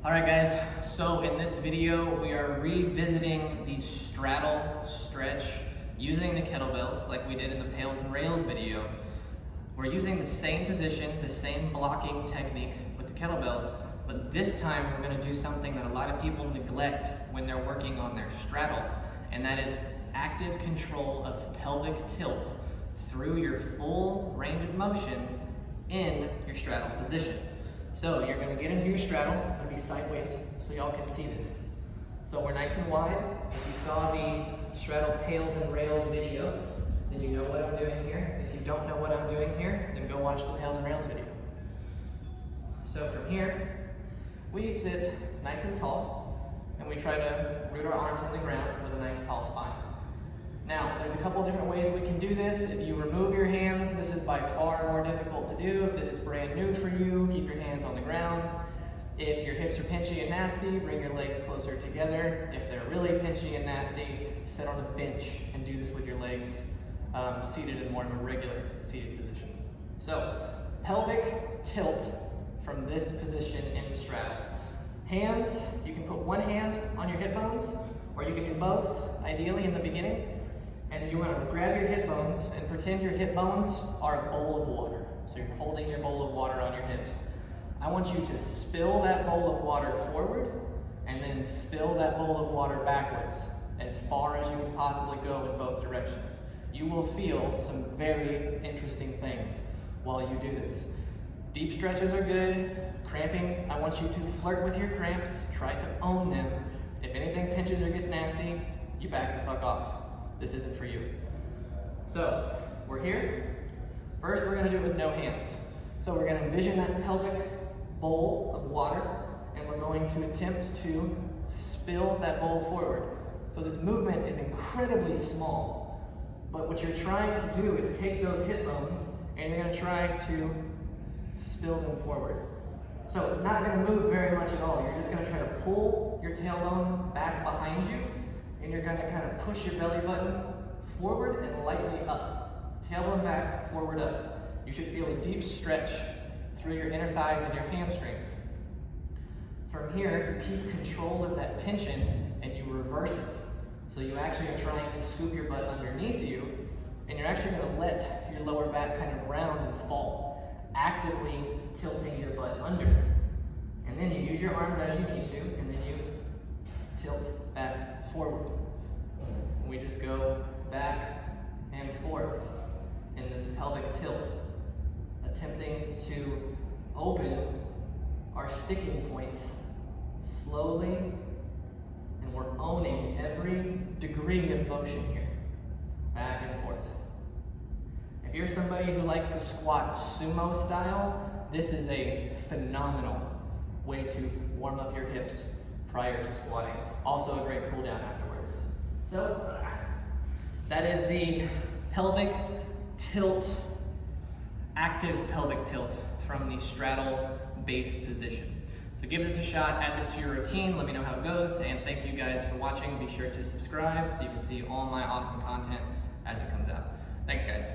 Alright guys, so in this video we are revisiting the straddle stretch using the kettlebells like we did in the pails and rails video. We're using the same position, the same blocking technique with the kettlebells, but this time we're going to do something that a lot of people neglect when they're working on their straddle, and that is active control of pelvic tilt through your full range of motion in your straddle position. So you're going to get into your straddle, I'm going to be sideways so y'all can see this. So we're nice and wide. If you saw the straddle pails and rails video, then you know what I'm doing here. If you don't know what I'm doing here, then go watch the pails and rails video. So from here, we sit nice and tall, and we try to root our arms in the ground with a nice tall spine. Now, there's a couple different ways we can do this. If you remove your hands, this is by far more difficult to do. If this is brand new for you, keep your hands on the ground. If your hips are pinchy and nasty, bring your legs closer together. If they're really pinchy and nasty, sit on a bench and do this with your legs seated in more of a regular seated position. So, pelvic tilt from this position in the straddle. Hands, you can put one hand on your hip bones, or you can do both, ideally in the beginning. And you want to grab your hip bones and pretend your hip bones are a bowl of water. So you're holding your bowl of water on your hips. I want you to spill that bowl of water forward and then spill that bowl of water backwards as far as you can possibly go in both directions. You will feel some very interesting things while you do this. Deep stretches are good. Cramping, I want you to flirt with your cramps. Try to own them. If anything pinches or gets nasty, you back the fuck off. This isn't for you. So, we're here. First, we're gonna do it with no hands. So we're gonna envision that pelvic bowl of water, and we're going to attempt to spill that bowl forward. So this movement is incredibly small, but what you're trying to do is take those hip bones, and you're gonna try to spill them forward. So it's not gonna move very much at all. You're just gonna try to pull your tailbone back behind you, and you're gonna kind of push your belly button forward and lightly up. Tailbone back, forward up. You should feel a deep stretch through your inner thighs and your hamstrings. From here, you keep control of that tension and you reverse it. So you actually are trying to scoop your butt underneath you, and you're actually gonna let your lower back kind of round and fall, actively tilting your butt under. And then you use your arms as you need to, and then you tilt back forward. And we just go back and forth in this pelvic tilt, attempting to open our sticking points slowly, and we're owning every degree of motion here, back and forth. If you're somebody who likes to squat sumo style, this is a phenomenal way to warm up your hips prior to squatting. Also a great cool down afterwards. So that is the pelvic tilt, active pelvic tilt from the straddle base position. So give this a shot, add this to your routine, let me know how it goes, and thank you guys for watching. Be sure to subscribe so you can see all my awesome content as it comes out. Thanks guys.